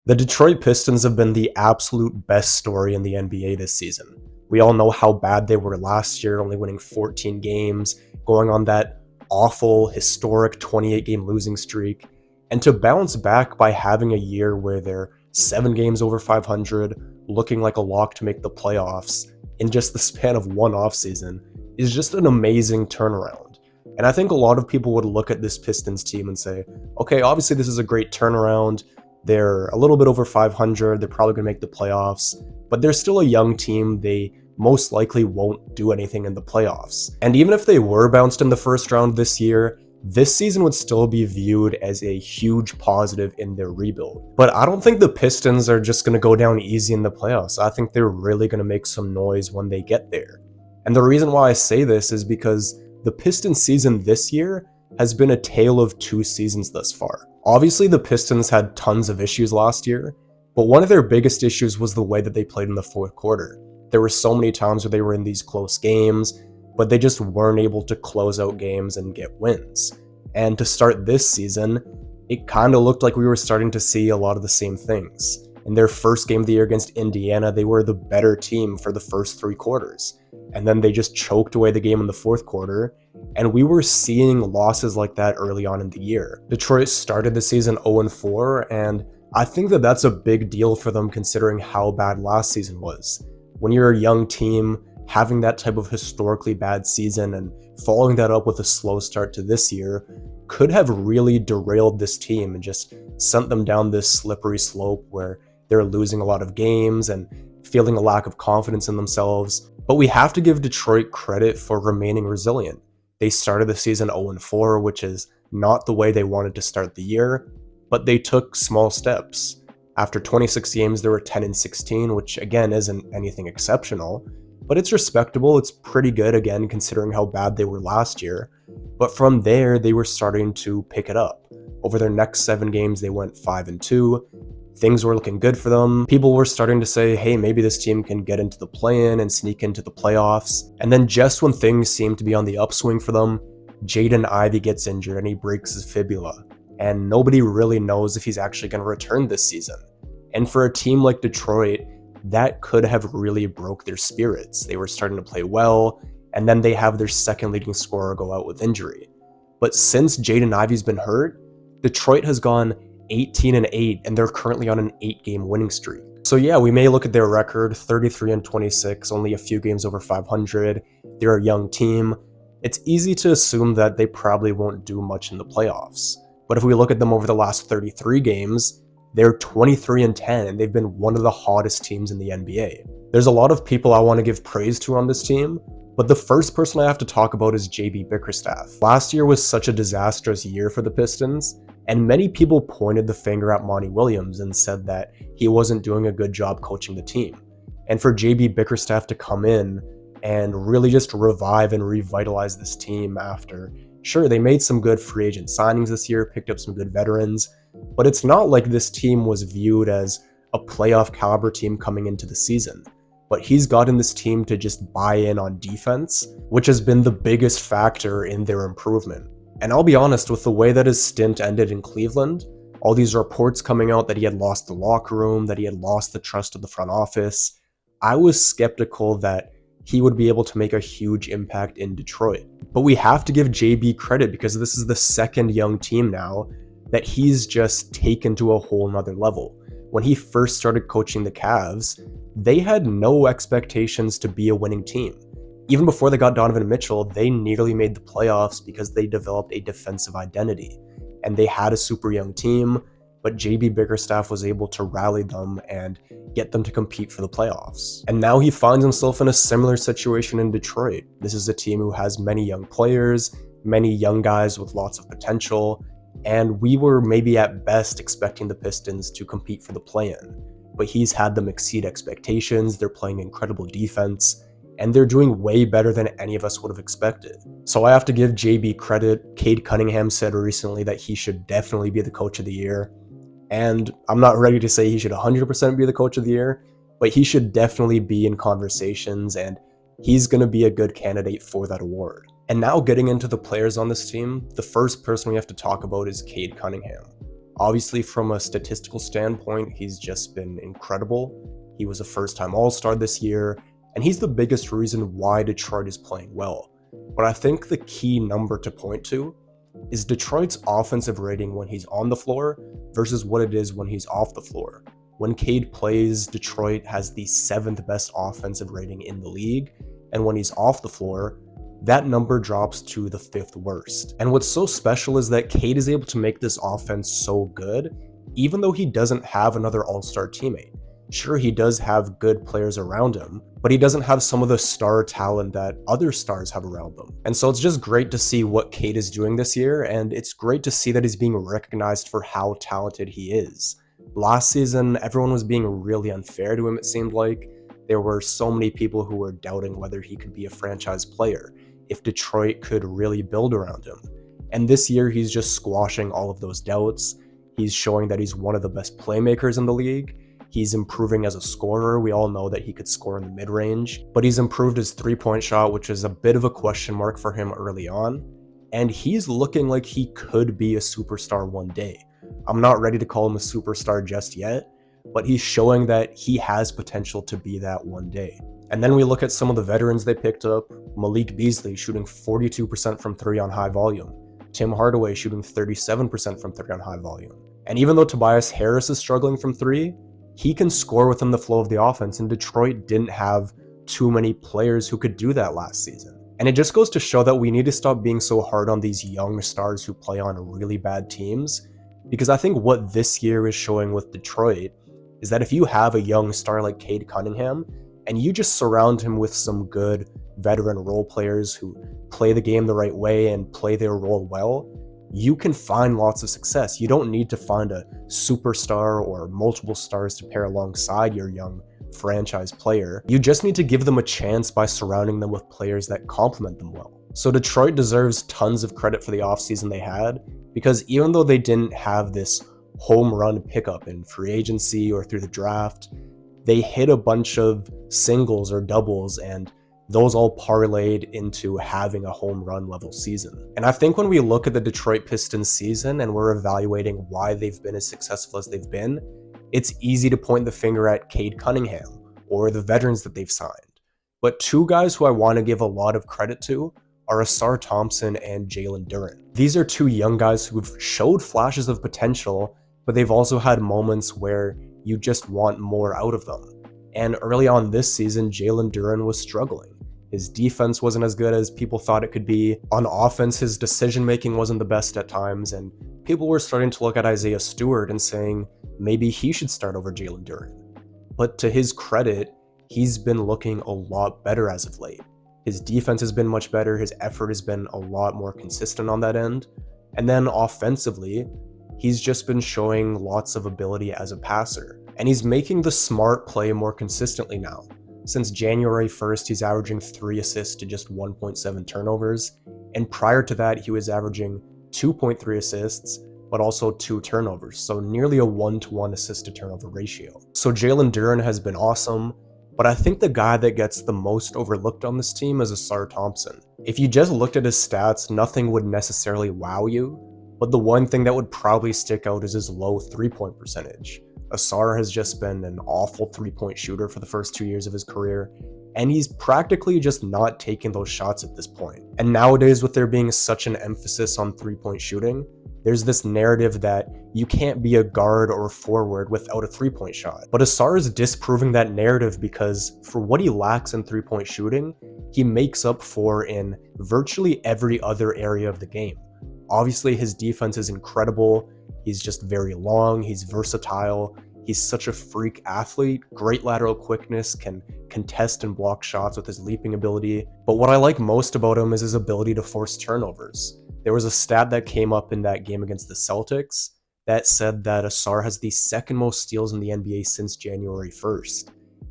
The Detroit Pistons have been the absolute best story in the NBA this season. We all know how bad they were last year, only winning 14 games, going on that awful, historic 28-game losing streak, and to bounce back by having a year where they're 7 games over 500, looking like a lock to make the playoffs in just the span of one offseason is just an amazing turnaround. And I think a lot of people would look at this Pistons team and say, okay, obviously this is a great turnaround. They're a little bit over 500. They're probably going to make the playoffs, but they're still a young team. They most likely won't do anything in the playoffs. And even if they were bounced in the first round this year, this season would still be viewed as a huge positive in their rebuild. But I don't think the Pistons are just going to go down easy in the playoffs. I think they're really going to make some noise when they get there. And the reason why I say this is because the Pistons season this year has been a tale of two seasons thus far. Obviously, the Pistons had tons of issues last year, but one of their biggest issues was the way that they played in the fourth quarter. There were so many times where they were in these close games, but they just weren't able to close out games and get wins. And to start this season, it kind of looked like we were starting to see a lot of the same things. In their first game of the year against Indiana, they were the better team for the first 3 quarters. And then they just choked away the game in the fourth quarter, and we were seeing losses like that early on in the year. Detroit started the season 0-4, and I think that that's a big deal for them considering how bad last season was. When you're a young team, having that type of historically bad season and following that up with a slow start to this year could have really derailed this team and just sent them down this slippery slope where they're losing a lot of games and feeling a lack of confidence in themselves. But we have to give Detroit credit for remaining resilient. They started the season 0-4, which is not the way they wanted to start the year, but they took small steps. After 26 games, they were 10-16, which again isn't anything exceptional, but it's respectable. It's pretty good again considering how bad they were last year. But from there, they were starting to pick it up. Over their next 7 games, they went 5-2. Things were looking good for them. People were starting to say, hey, maybe this team can get into the play-in and sneak into the playoffs. And then just when things seemed to be on the upswing for them, Jaden Ivey gets injured and he breaks his fibula. And nobody really knows if he's actually going to return this season. And for a team like Detroit, that could have really broke their spirits. They were starting to play well, and then they have their second leading scorer go out with injury. But since Jaden Ivey's been hurt, Detroit has gone 18-8, and they're currently on an 8-game winning streak. So yeah, we may look at their record, 33-26, only a few games over 500. They're a young team. It's easy to assume that they probably won't do much in the playoffs. But if we look at them over the last 33 games, they're 23-10, and they've been one of the hottest teams in the NBA. There's a lot of people I want to give praise to on this team, but the first person I have to talk about is JB Bickerstaff. Last year was such a disastrous year for the Pistons, and many people pointed the finger at Monty Williams and said that he wasn't doing a good job coaching the team. And for JB Bickerstaff to come in and really just revive and revitalize this team after, sure, they made some good free agent signings this year, picked up some good veterans, but it's not like this team was viewed as a playoff caliber team coming into the season. But he's gotten this team to just buy in on defense, which has been the biggest factor in their improvement. And I'll be honest, with the way that his stint ended in Cleveland, all these reports coming out that he had lost the locker room, that he had lost the trust of the front office, I was skeptical that he would be able to make a huge impact in Detroit. But we have to give JB credit because this is the second young team now that he's just taken to a whole nother level. When he first started coaching the Cavs, they had no expectations to be a winning team. Even before they got Donovan Mitchell, they nearly made the playoffs because they developed a defensive identity. And they had a super young team, but JB Bickerstaff was able to rally them and get them to compete for the playoffs. And now he finds himself in a similar situation in Detroit. This is a team who has many young players, many young guys with lots of potential, and we were maybe at best expecting the Pistons to compete for the play-in. But he's had them exceed expectations, they're playing incredible defense, and they're doing way better than any of us would have expected. So I have to give JB credit. Cade Cunningham said recently that he should definitely be the coach of the year. And I'm not ready to say he should 100% be the coach of the year, but he should definitely be in conversations, and he's going to be a good candidate for that award. And now getting into the players on this team, the first person we have to talk about is Cade Cunningham. Obviously, from a statistical standpoint, he's just been incredible. He was a first-time All-Star this year, and he's the biggest reason why Detroit is playing well. But I think the key number to point to is Detroit's offensive rating when he's on the floor versus what it is when he's off the floor. When Cade plays, Detroit has the 7th best offensive rating in the league, and when he's off the floor, that number drops to the 5th worst. And what's so special is that Cade is able to make this offense so good, even though he doesn't have another all-star teammate. Sure, he does have good players around him, but he doesn't have some of the star talent that other stars have around them. And so it's just great to see what Cade is doing this year, and it's great to see that he's being recognized for how talented he is. Last season, everyone was being really unfair to him, it seemed like. There were so many people who were doubting whether he could be a franchise player, if Detroit could really build around him. And this year, he's just squashing all of those doubts. He's showing that he's one of the best playmakers in the league. He's improving as a scorer. We all know that he could score in the mid-range, but he's improved his three-point shot, which is a bit of a question mark for him early on. And he's looking like he could be a superstar one day. I'm not ready to call him a superstar just yet, but he's showing that he has potential to be that one day. And then we look at some of the veterans they picked up. Malik Beasley shooting 42% from 3 on high volume. Tim Hardaway shooting 37% from 3 on high volume. And even though Tobias Harris is struggling from 3, he can score within the flow of the offense, and Detroit didn't have too many players who could do that last season. And it just goes to show that we need to stop being so hard on these young stars who play on really bad teams, because I think what this year is showing with Detroit is that if you have a young star like Cade Cunningham, and you just surround him with some good veteran role players who play the game the right way and play their role well, you can find lots of success. You don't need to find a superstar or multiple stars to pair alongside your young franchise player. You just need to give them a chance by surrounding them with players that complement them well. So Detroit deserves tons of credit for the offseason they had, because even though they didn't have this home run pickup in free agency or through the draft, they hit a bunch of singles or doubles, and those all parlayed into having a home run level season. And I think when we look at the Detroit Pistons season and we're evaluating why they've been as successful as they've been, it's easy to point the finger at Cade Cunningham or the veterans that they've signed. But two guys who I want to give a lot of credit to are Ausar Thompson and Jalen Duren. These are two young guys who've showed flashes of potential, but they've also had moments where you just want more out of them. And early on this season, Jalen Duren was struggling. His defense wasn't as good as people thought it could be. On offense, his decision-making wasn't the best at times, and people were starting to look at Isaiah Stewart and saying maybe he should start over Jalen Duren. But to his credit, he's been looking a lot better as of late. His defense has been much better, his effort has been a lot more consistent on that end. And then offensively, he's just been showing lots of ability as a passer. And he's making the smart play more consistently now. Since January 1st, he's averaging 3 assists to just 1.7 turnovers. And prior to that, he was averaging 2.3 assists, but also 2 turnovers. So nearly a 1-to-1 assist to turnover ratio. So Jalen Duren has been awesome, but I think the guy that gets the most overlooked on this team is Ausar Thompson. If you just looked at his stats, nothing would necessarily wow you, but the one thing that would probably stick out is his low 3-point percentage. Ausar has just been an awful 3-point shooter for the first 2 years of his career, and he's practically just not taking those shots at this point. And nowadays, with there being such an emphasis on 3-point shooting, there's this narrative that you can't be a guard or a forward without a 3-point shot. But Ausar is disproving that narrative, because for what he lacks in 3-point shooting, he makes up for in virtually every other area of the game. Obviously, his defense is incredible. He's just very long, he's versatile, he's such a freak athlete, great lateral quickness, can contest and block shots with his leaping ability. But what I like most about him is his ability to force turnovers. There was a stat that came up in that game against the Celtics that said that Ausar has the 2nd most steals in the NBA since January 1st.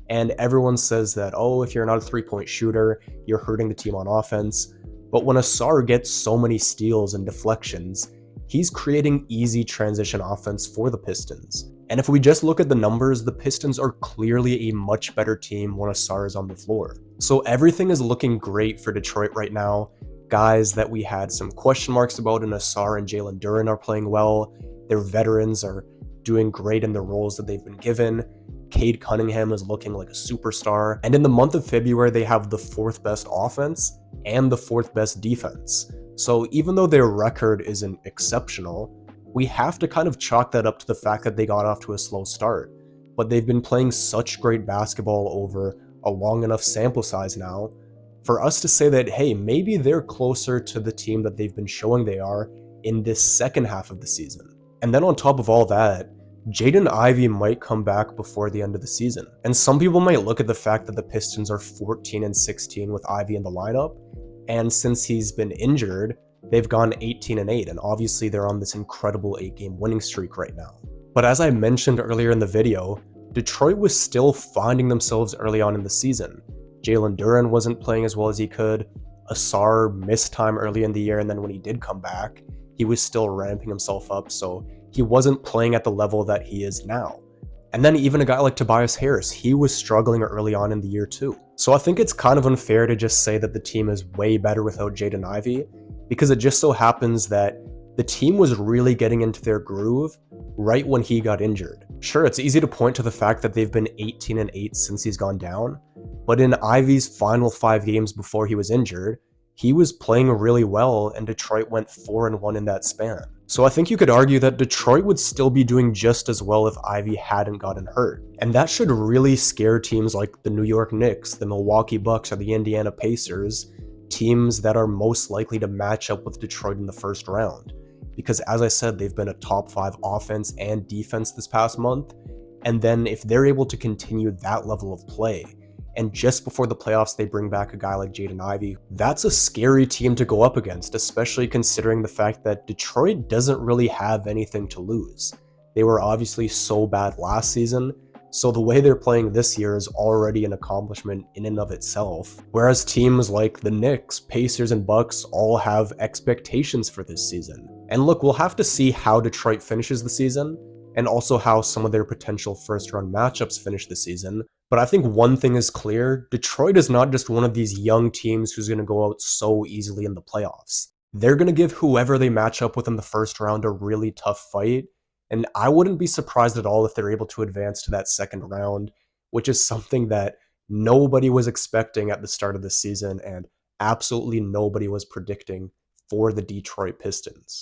And everyone says that, oh, if you're not a 3-point shooter, you're hurting the team on offense. But when Ausar gets so many steals and deflections, he's creating easy transition offense for the Pistons. And if we just look at the numbers, the Pistons are clearly a much better team when Ausar is on the floor. So everything is looking great for Detroit right now. Guys that we had some question marks about in Ausar and Jalen Duren are playing well. Their veterans are doing great in the roles that they've been given. Cade Cunningham is looking like a superstar. And in the month of February, they have the 4th best offense and the 4th best defense. So even though their record isn't exceptional, we have to kind of chalk that up to the fact that they got off to a slow start. But they've been playing such great basketball over a long enough sample size now for us to say that, hey, maybe they're closer to the team that they've been showing they are in this second half of the season. And then on top of all that, Jaden Ivey might come back before the end of the season. And some people might look at the fact that the Pistons are 14-16 with Ivey in the lineup, and since he's been injured, they've gone 18-8, and obviously they're on this incredible 8-game winning streak right now. But as I mentioned earlier in the video, Detroit was still finding themselves early on in the season. Jalen Duren wasn't playing as well as he could. Asar missed time early in the year, and then when he did come back, he was still ramping himself up, so he wasn't playing at the level that he is now. And then even a guy like Tobias Harris, he was struggling early on in the year too. So I think it's kind of unfair to just say that the team is way better without Jaden Ivey, because it just so happens that the team was really getting into their groove right when he got injured. Sure, it's easy to point to the fact that they've been 18-8 since he's gone down, but in Ivey's final 5 games before he was injured, he was playing really well, and Detroit went 4-1 in that span. So I think you could argue that Detroit would still be doing just as well if Ivey hadn't gotten hurt. And that should really scare teams like the New York Knicks, the Milwaukee Bucks, or the Indiana Pacers, teams that are most likely to match up with Detroit in the first round. Because as I said, they've been a top 5 offense and defense this past month, and then if they're able to continue that level of play, and just before the playoffs they bring back a guy like Jaden Ivey, that's a scary team to go up against, especially considering the fact that Detroit doesn't really have anything to lose. They were obviously so bad last season, so the way they're playing this year is already an accomplishment in and of itself, whereas teams like the Knicks, Pacers, and Bucks all have expectations for this season. And look, we'll have to see how Detroit finishes the season, and also how some of their potential first-round matchups finish the season. But I think one thing is clear, Detroit is not just one of these young teams who's going to go out so easily in the playoffs. They're going to give whoever they match up with in the first round a really tough fight, and I wouldn't be surprised at all if they're able to advance to that second round, which is something that nobody was expecting at the start of the season, and absolutely nobody was predicting for the Detroit Pistons.